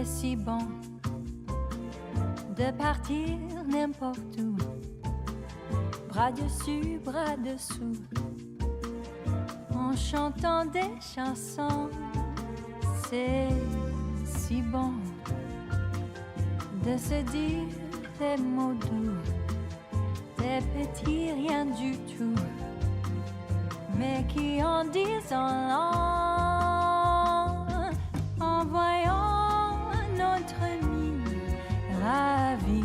c'est si bon de partir n'importe où, bras dessus, bras dessous, en chantant des chansons. C'est si bon de se dire des mots doux, des petits rien du tout, mais qui en disent en long, en voyant notre mine ravie.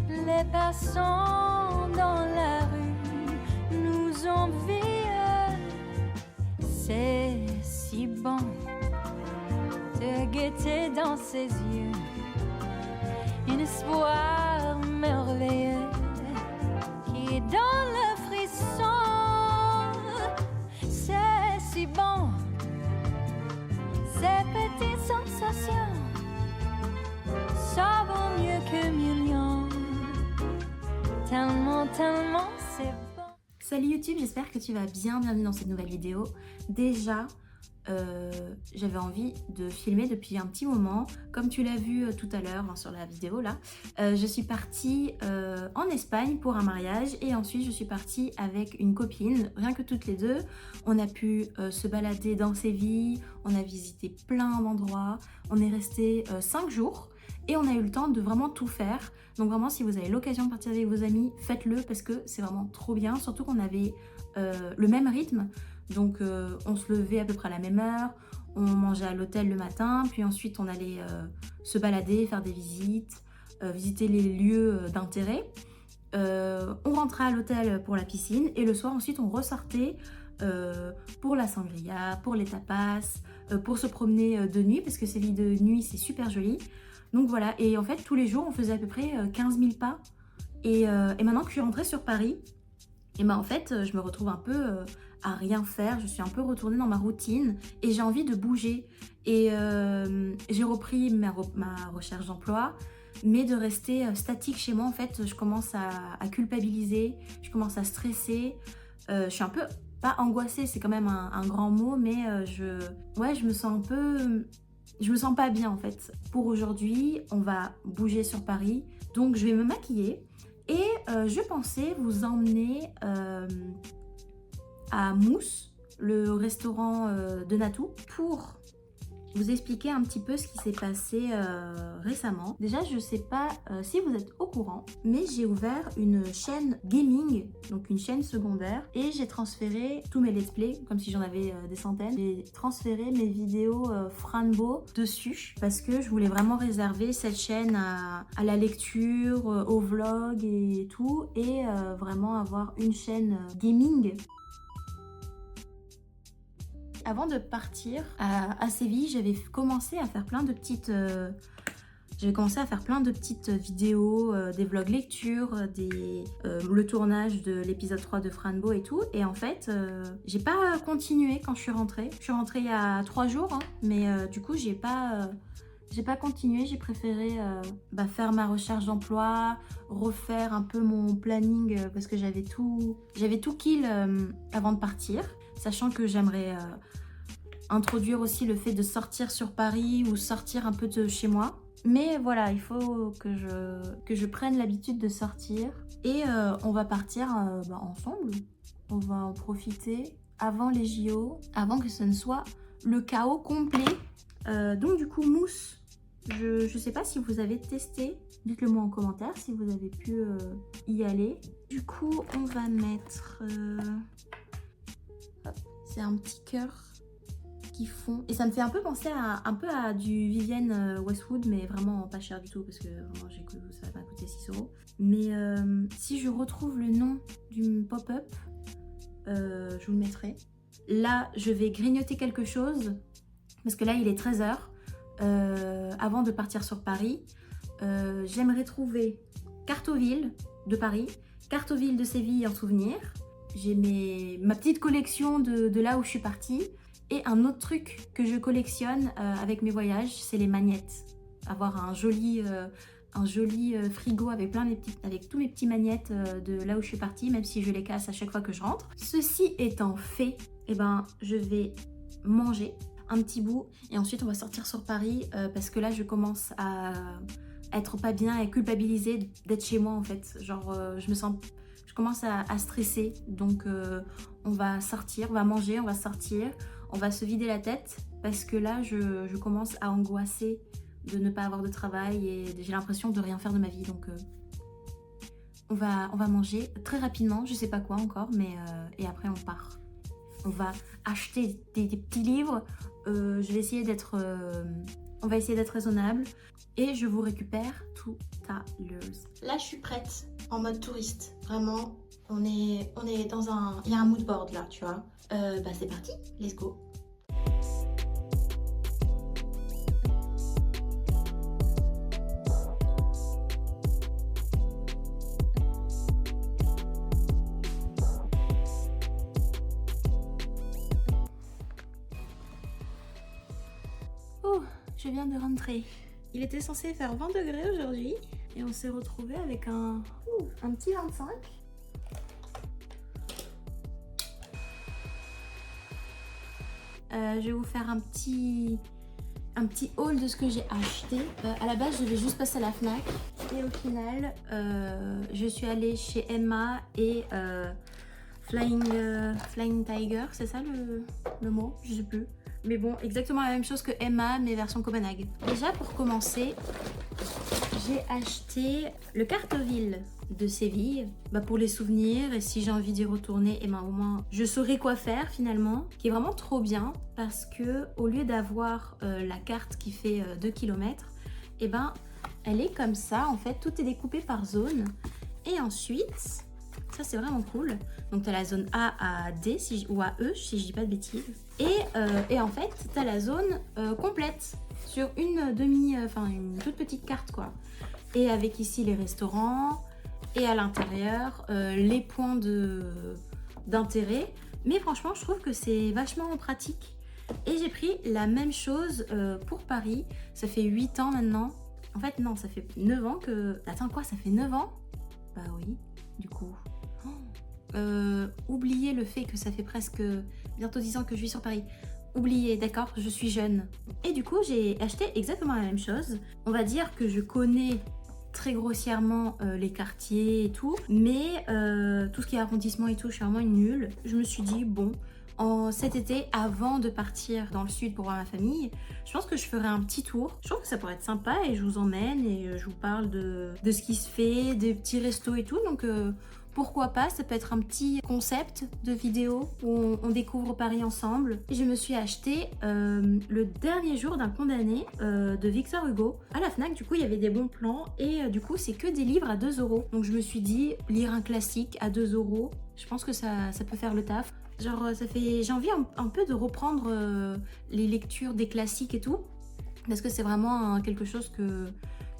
Les passants dans la rue nous envient. C'est si bon de guetter dans ses yeux un espoir merveilleux qui donne le frisson. C'est si bon, ces petites sensations, ça vaut mieux que millions. Tellement, tellement c'est bon. Salut YouTube, j'espère que tu vas bien. Bienvenue dans cette nouvelle vidéo. Déjà, j'avais envie de filmer depuis un petit moment. Comme tu l'as vu tout à l'heure sur la vidéo là, je suis partie en Espagne pour un mariage et ensuite je suis partie avec une copine, rien que toutes les deux. On a pu se balader dans Séville, on a visité plein d'endroits, on est resté 5 jours. Et on a eu le temps de vraiment tout faire. Donc vraiment, si vous avez l'occasion de partir avec vos amis, faites-le parce que c'est vraiment trop bien. Surtout qu'on avait le même rythme. Donc on se levait à peu près à la même heure. On mangeait à l'hôtel le matin. Puis ensuite, on allait se balader, faire des visites, visiter les lieux d'intérêt. On rentrait à l'hôtel pour la piscine. Et le soir, ensuite, on ressortait pour la sangria, pour les tapas, pour se promener de nuit. Parce que Séville de nuit, c'est super joli. Donc voilà, et en fait tous les jours on faisait à peu près 15 000 pas et maintenant que je suis rentrée sur Paris, et ben en fait je me retrouve un peu à rien faire, je suis un peu retournée dans ma routine et j'ai envie de bouger et j'ai repris ma recherche d'emploi, mais de rester statique chez moi en fait je commence à culpabiliser, je commence à stresser, je suis un peu, pas angoissée, c'est quand même un grand mot, mais je me sens un peu... Je me sens pas bien en fait. Pour aujourd'hui, on va bouger sur Paris. Donc je vais me maquiller. Et je pensais vous emmener à Mousse, le restaurant de Natou, pour vous expliquer un petit peu ce qui s'est passé récemment. Déjà, je sais pas si vous êtes au courant, mais j'ai ouvert une chaîne gaming, donc une chaîne secondaire, et j'ai transféré tous mes let's play, comme si j'en avais des centaines. J'ai transféré mes vidéos Franbo dessus, parce que je voulais vraiment réserver cette chaîne à la lecture, au vlog et tout, et vraiment avoir une chaîne gaming. Avant de partir à Séville, j'avais commencé à faire plein de petites... vidéos, des vlogs lecture, le tournage de l'épisode 3 de Franbo et tout. Et en fait, j'ai pas continué quand je suis rentrée. Je suis rentrée il y a 3 jours, hein, mais du coup, j'ai pas continué. J'ai préféré faire ma recherche d'emploi, refaire un peu mon planning parce que j'avais tout kill avant de partir. Sachant que j'aimerais introduire aussi le fait de sortir sur Paris ou sortir un peu de chez moi. Mais voilà, il faut que je prenne l'habitude de sortir. Et on va partir ensemble. On va en profiter avant les JO, avant que ce ne soit le chaos complet. Donc du coup, Mousse, je sais pas si vous avez testé. Dites-le moi en commentaire si vous avez pu y aller. Du coup, on va mettre... c'est un petit cœur qui fond et ça me fait un peu penser à du Vivienne Westwood, mais vraiment pas cher du tout parce que vraiment j'ai cru que ça m'a coûté 6 €. Mais si je retrouve le nom du pop-up, je vous le mettrai. Là, je vais grignoter quelque chose parce que là il est 13 h avant de partir sur Paris. J'aimerais trouver Cartoville de Paris, Cartoville de Séville en souvenir. J'ai ma petite collection de là où je suis partie. Et un autre truc que je collectionne avec mes voyages, c'est les magnettes. Avoir un joli frigo avec avec tous mes petits magnettes de là où je suis partie, même si je les casse à chaque fois que je rentre. Ceci étant fait, eh ben, je vais manger. un petit bout et ensuite on va sortir sur Paris parce que là je commence à être pas bien et culpabilisée d'être chez moi en fait. Genre je commence à stresser, donc on va sortir, on va manger, on va sortir, on va se vider la tête parce que là je commence à angoisser de ne pas avoir de travail et j'ai l'impression de rien faire de ma vie, donc on va manger très rapidement, je sais pas quoi encore, mais et après on part. On va acheter des petits livres, je vais essayer d'être on va essayer d'être raisonnable et je vous récupère tout à l'heure. Là je suis prête en mode touriste, vraiment on est dans un, il y a un mood board là, tu vois. Bah c'est parti, let's go. Je viens de rentrer. Il était censé faire 20 degrés aujourd'hui et on s'est retrouvé avec un petit 25. Je vais vous faire un petit haul de ce que j'ai acheté. À la base, je devais juste passer à la Fnac et au final, je suis allée chez Emma et Flying Tiger, c'est ça le mot? Je sais plus. Mais bon, exactement la même chose que Emma, mais version Copenhague. Déjà, pour commencer, j'ai acheté le Carteville de Séville pour les souvenirs. Et si j'ai envie d'y retourner, et au moins, je saurai quoi faire finalement. Qui est vraiment trop bien parce que au lieu d'avoir la carte qui fait 2 km, elle est comme ça. En fait, tout est découpé par zone. Et ensuite, ça c'est vraiment cool. Donc tu as la zone A à D ou à E si je dis pas de bêtises. Et en fait tu as la zone complète sur une une toute petite carte quoi. Et avec ici les restaurants et à l'intérieur les points d'intérêt. Mais franchement je trouve que c'est vachement pratique. Et j'ai pris la même chose pour Paris. Ça fait 8 ans maintenant. En fait non, ça fait 9 ans que... Attends quoi, ça fait 9 ans? Bah oui, du coup... oubliez le fait que ça fait presque bientôt 10 ans que je vis sur Paris. Oubliez, d'accord, je suis jeune. Et du coup, j'ai acheté exactement la même chose. On va dire que je connais très grossièrement les quartiers et tout, mais tout ce qui est arrondissement et tout, je suis vraiment une nulle. Je me suis dit, bon, cet été, avant de partir dans le sud pour voir ma famille, je pense que je ferai un petit tour. Je trouve que ça pourrait être sympa et je vous emmène et je vous parle de ce qui se fait, des petits restos et tout. Donc pourquoi pas, ça peut être un petit concept de vidéo où on découvre Paris ensemble. Et je me suis acheté le dernier jour d'un condamné de Victor Hugo à la Fnac. Du coup, il y avait des bons plans et du coup, c'est que des livres à 2 €. Donc je me suis dit, lire un classique à 2 €, je pense que ça peut faire le taf. Genre, j'ai envie un peu de reprendre les lectures des classiques et tout. Parce que c'est vraiment quelque chose que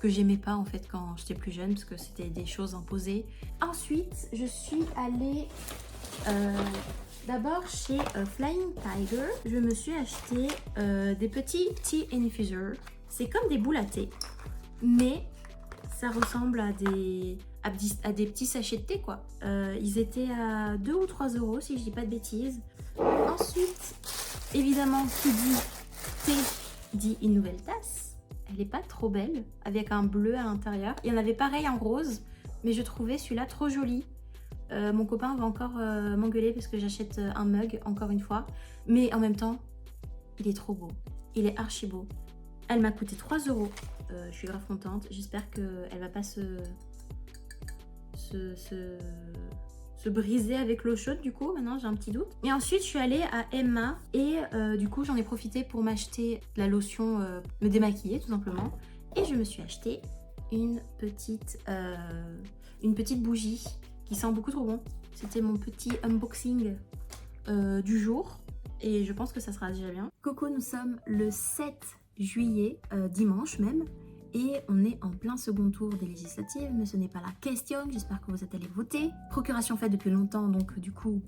j'aimais pas en fait quand j'étais plus jeune, parce que c'était des choses imposées. Ensuite, je suis allée d'abord chez Flying Tiger. Je me suis acheté des petits tea infusers. C'est comme des boules à thé, mais ça ressemble à des petits sachets de thé quoi. Ils étaient à 2 ou 3 € si je dis pas de bêtises. Ensuite, évidemment, qui dit thé dit une nouvelle tasse. Elle est pas trop belle, avec un bleu à l'intérieur. Il y en avait pareil en rose, mais je trouvais celui-là trop joli. Mon copain va encore m'engueuler parce que j'achète un mug, encore une fois. Mais en même temps, il est trop beau. Il est archi beau. Elle m'a coûté 3 €. Je suis grave contente. J'espère qu'elle va pas se briser avec l'eau chaude du coup. Maintenant j'ai un petit doute. Et ensuite je suis allée à Emma et du coup j'en ai profité pour m'acheter de la lotion me démaquiller tout simplement. Et je me suis acheté une petite bougie qui sent beaucoup trop bon. C'était mon petit unboxing du jour et je pense que ça sera déjà bien. Coucou, nous sommes le 7 juillet, dimanche même. Et on est en plein second tour des législatives, mais ce n'est pas la question. J'espère que vous êtes allés voter. Procuration faite depuis longtemps, donc du coup,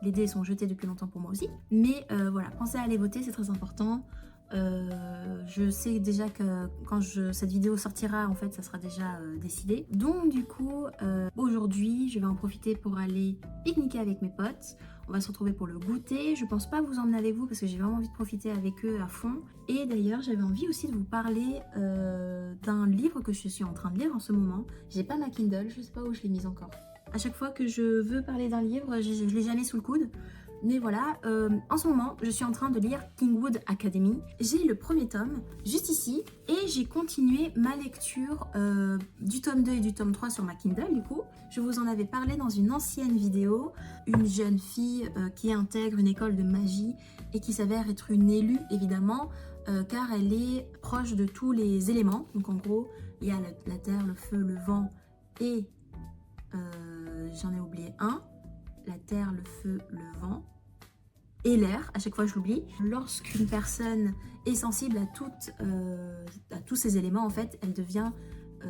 les dés sont jetés depuis longtemps pour moi aussi. Mais voilà, pensez à aller voter, c'est très important. Je sais déjà que quand cette vidéo sortira, en fait, ça sera déjà décidé. Donc du coup, aujourd'hui, je vais en profiter pour aller pique-niquer avec mes potes. On va se retrouver pour le goûter. Je pense pas vous emmener avec vous parce que j'ai vraiment envie de profiter avec eux à fond. Et d'ailleurs, j'avais envie aussi de vous parler d'un livre que je suis en train de lire en ce moment. J'ai pas ma Kindle, je sais pas où je l'ai mise encore. À chaque fois que je veux parler d'un livre, je l'ai jamais sous le coude. Mais voilà, en ce moment, je suis en train de lire Kingwood Academy. J'ai le premier tome, juste ici, et j'ai continué ma lecture du tome 2 et du tome 3 sur ma Kindle, du coup. Je vous en avais parlé dans une ancienne vidéo, une jeune fille qui intègre une école de magie et qui s'avère être une élue, évidemment, car elle est proche de tous les éléments. Donc en gros, il y a la terre, le feu, le vent et... j'en ai oublié un. La terre, le feu, le vent et l'air, à chaque fois je l'oublie. Lorsqu'une personne est sensible à tous ces éléments, en fait, elle devient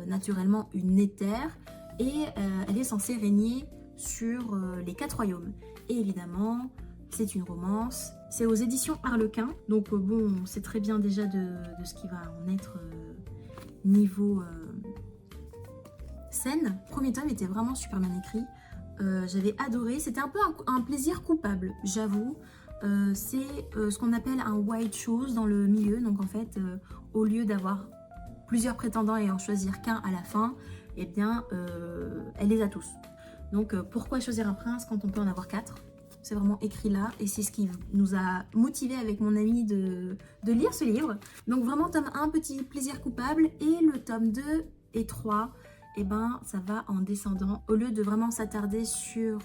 naturellement une éthère et elle est censée régner sur les 4 royaumes. Et évidemment, c'est une romance, c'est aux éditions Harlequin, donc bon, on sait très bien déjà de ce qui va en être niveau scène. Le premier tome était vraiment super bien écrit. J'avais adoré, c'était un peu un plaisir coupable, j'avoue. C'est ce qu'on appelle un white shoes dans le milieu, donc en fait, au lieu d'avoir plusieurs prétendants et en choisir qu'un à la fin, eh bien, elle les a tous. Donc pourquoi choisir un prince quand on peut en avoir 4 ? C'est vraiment écrit là, et c'est ce qui nous a motivé avec mon ami de lire ce livre. Donc vraiment, tome 1, petit plaisir coupable, et le tome 2 et 3... et ben ça va en descendant. Au lieu de vraiment s'attarder sur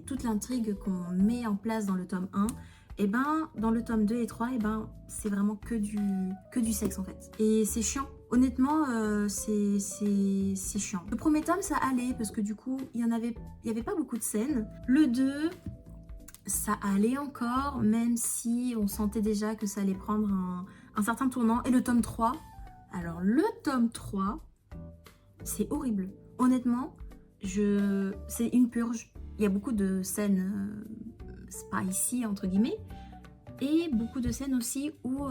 toute l'intrigue qu'on met en place dans le tome 1, et ben dans le tome 2 et 3, et ben c'est vraiment que du sexe en fait. Et c'est chiant. Honnêtement, c'est chiant. Le premier tome, ça allait parce que du coup, il y avait pas beaucoup de scènes. Le 2, ça allait encore, même si on sentait déjà que ça allait prendre un certain tournant. Et le tome 3, alors le tome 3... c'est horrible. Honnêtement, c'est une purge. Il y a beaucoup de scènes spicy, entre guillemets, et beaucoup de scènes aussi où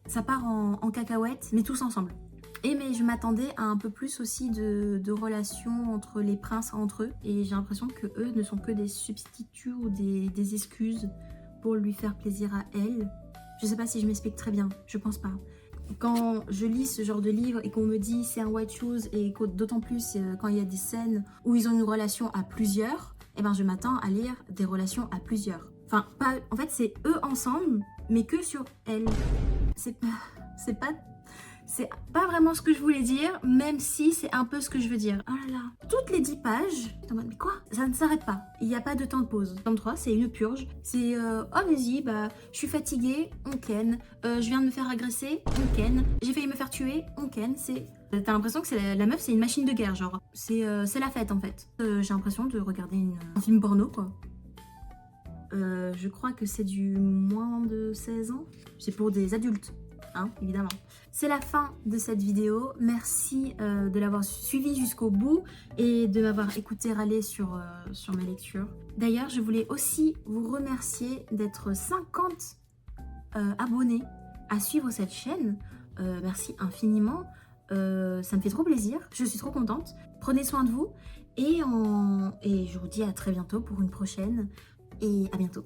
ça part en cacahuète, mais tous ensemble. Mais je m'attendais à un peu plus aussi de relations entre les princes entre eux, et j'ai l'impression que eux ne sont que des substituts ou des excuses pour lui faire plaisir à elle. Je sais pas si je m'explique très bien, je pense pas. Quand je lis ce genre de livre et qu'on me dit c'est un white shoes, et d'autant plus quand il y a des scènes où ils ont une relation à plusieurs, eh ben je m'attends à lire des relations à plusieurs. Enfin, en fait c'est eux ensemble, mais que sur elle. C'est pas vraiment ce que je voulais dire, même si c'est un peu ce que je veux dire. Oh là là. Toutes les 10 pages, mais quoi ? Ça ne s'arrête pas. Il n'y a pas de temps de pause. Tome 3, c'est une purge. C'est oh vas-y, je suis fatiguée, on ken. Je viens de me faire agresser, on ken. J'ai failli me faire tuer, on ken. T'as l'impression que la meuf, c'est une machine de guerre, genre. C'est la fête en fait. J'ai l'impression de regarder un film porno, quoi. Je crois que c'est du moins de 16 ans. C'est pour des adultes. Hein, évidemment. C'est la fin de cette vidéo. Merci de l'avoir suivi jusqu'au bout et de m'avoir écouté râler sur mes lectures. D'ailleurs, je voulais aussi vous remercier d'être 50 abonnés à suivre cette chaîne. Merci infiniment. Ça me fait trop plaisir. Je suis trop contente. Prenez soin de vous et je vous dis à très bientôt pour une prochaine. Et à bientôt.